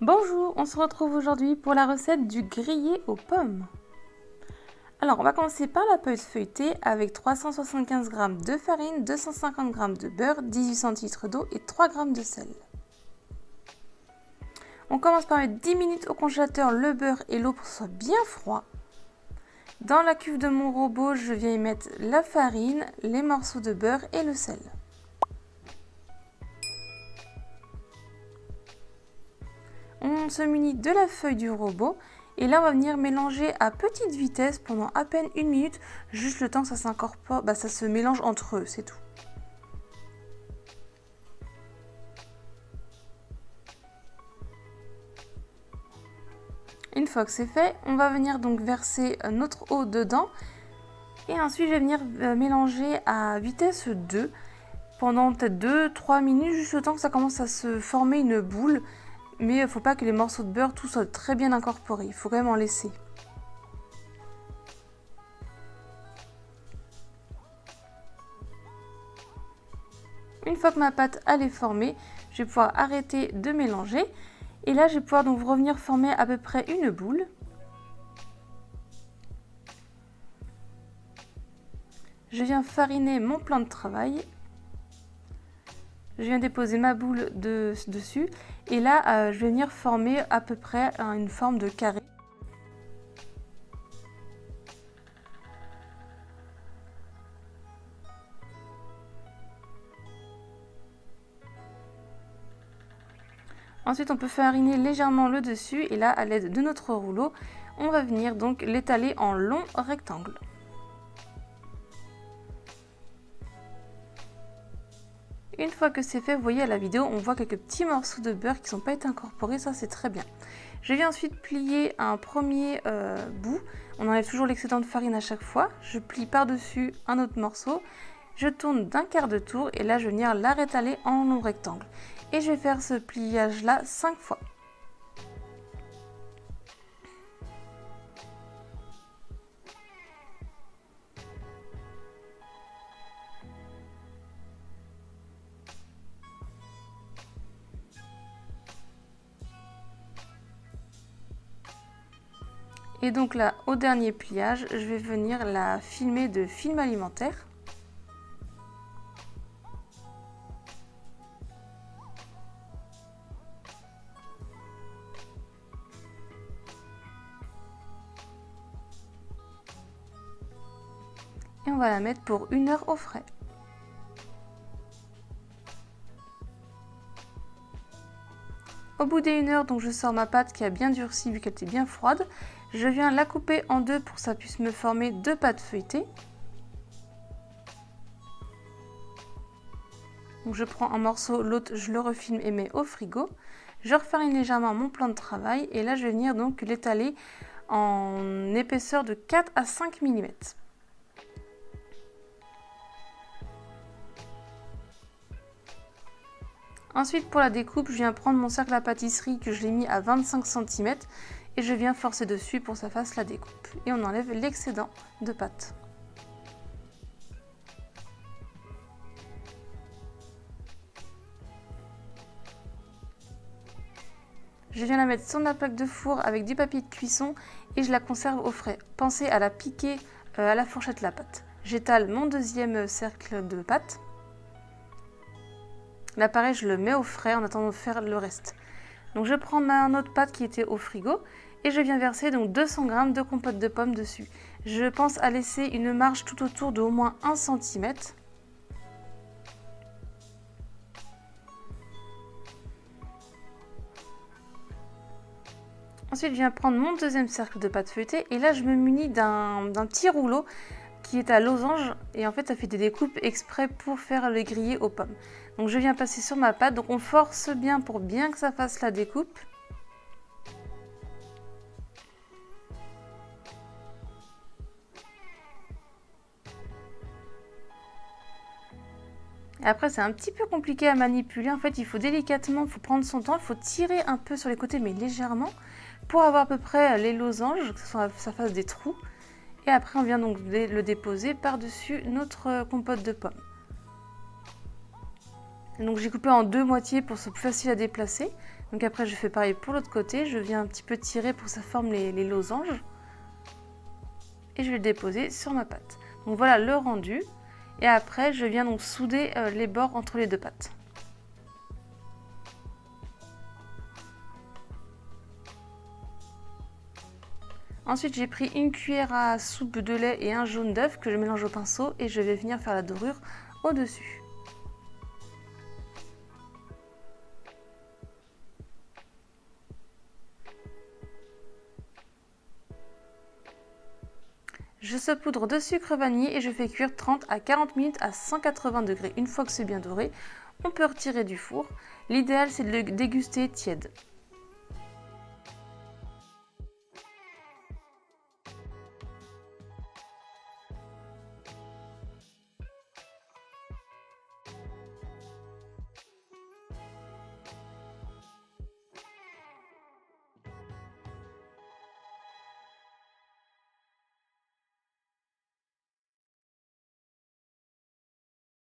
Bonjour, on se retrouve aujourd'hui pour la recette du grillé aux pommes. Alors, on va commencer par la pâte feuilletée avec 375 g de farine, 250 g de beurre, 18 centilitres d'eau et 3 g de sel. On commence par mettre 10 minutes au congélateur le beurre et l'eau pour que ce soit bien froid. Dans la cuve de mon robot, je viens y mettre la farine, les morceaux de beurre et le sel. On se munit de la feuille du robot et là on va venir mélanger à petite vitesse pendant à peine 1 minute, juste le temps que ça s'incorpore, ça se mélange entre eux, c'est tout. Une fois que c'est fait, on va venir donc verser notre eau dedans et ensuite je vais venir mélanger à vitesse 2 pendant peut-être 2-3 minutes, juste le temps que ça commence à se former une boule. Mais il ne faut pas que les morceaux de beurre tout soient très bien incorporés, il faut quand même en laisser. Une fois que ma pâte elle est formée, je vais pouvoir arrêter de mélanger. Et là, je vais pouvoir donc revenir former à peu près une boule. Je viens fariner mon plan de travail. Je viens déposer ma boule dessus et là je vais venir former à peu près une forme de carré. Ensuite on peut fariner légèrement le dessus et là à l'aide de notre rouleau on va venir donc l'étaler en long rectangle. Une fois que c'est fait, vous voyez à la vidéo, on voit quelques petits morceaux de beurre qui n'ont pas été incorporés, ça c'est très bien. Je viens ensuite plier un premier bout, on enlève toujours l'excédent de farine à chaque fois. Je plie par-dessus un autre morceau, je tourne d'un quart de tour et là je vais venir la rétaler en long rectangle. Et je vais faire ce pliage là 5 fois. Et donc là, au dernier pliage, je vais venir la filmer de film alimentaire. Et on va la mettre pour 1 heure au frais. Au bout des 1 heure, donc je sors ma pâte qui a bien durci vu qu'elle était bien froide. Je viens la couper en deux pour que ça puisse me former 2 pâtes feuilletées. Donc je prends un morceau, l'autre je le refilme et mets au frigo. Je refarine légèrement mon plan de travail et là je vais venir donc l'étaler en épaisseur de 4 à 5 mm. Ensuite pour la découpe, je viens prendre mon cercle à pâtisserie que je l'ai mis à 25 cm et je viens forcer dessus pour que ça fasse la découpe. Et on enlève l'excédent de pâte. Je viens la mettre sur ma plaque de four avec du papier de cuisson et je la conserve au frais. Pensez à la piquer à la fourchette la pâte. J'étale mon deuxième cercle de pâte. Là pareil, je le mets au frais en attendant de faire le reste. Donc je prends ma autre pâte qui était au frigo et je viens verser donc 200 g de compote de pommes dessus. Je pense à laisser une marge tout autour de au moins 1 cm. Ensuite, je viens prendre mon deuxième cercle de pâte feuilletée et là je me munis d'un petit rouleau qui est à losange et en fait ça fait des découpes exprès pour faire le grillé aux pommes. Donc je viens passer sur ma pâte, donc on force bien pour bien que ça fasse la découpe. Et après c'est un petit peu compliqué à manipuler, en fait il faut délicatement, il faut prendre son temps, il faut tirer un peu sur les côtés mais légèrement pour avoir à peu près les losanges, que ça fasse des trous. Et après on vient donc le déposer par-dessus notre compote de pommes. Et donc j'ai coupé en 2 moitiés pour que ce soit plus facile à déplacer. Donc après je fais pareil pour l'autre côté, je viens un petit peu tirer pour que ça forme les losanges. Et je vais le déposer sur ma pâte. Donc voilà le rendu. Et après je viens donc souder les bords entre les deux pâtes. Ensuite j'ai pris une cuillère à soupe de lait et un jaune d'œuf que je mélange au pinceau et je vais venir faire la dorure au-dessus. Je saupoudre de sucre vanillé et je fais cuire 30 à 40 minutes à 180 degrés. Une fois que c'est bien doré, on peut retirer du four. L'idéal c'est de le déguster tiède.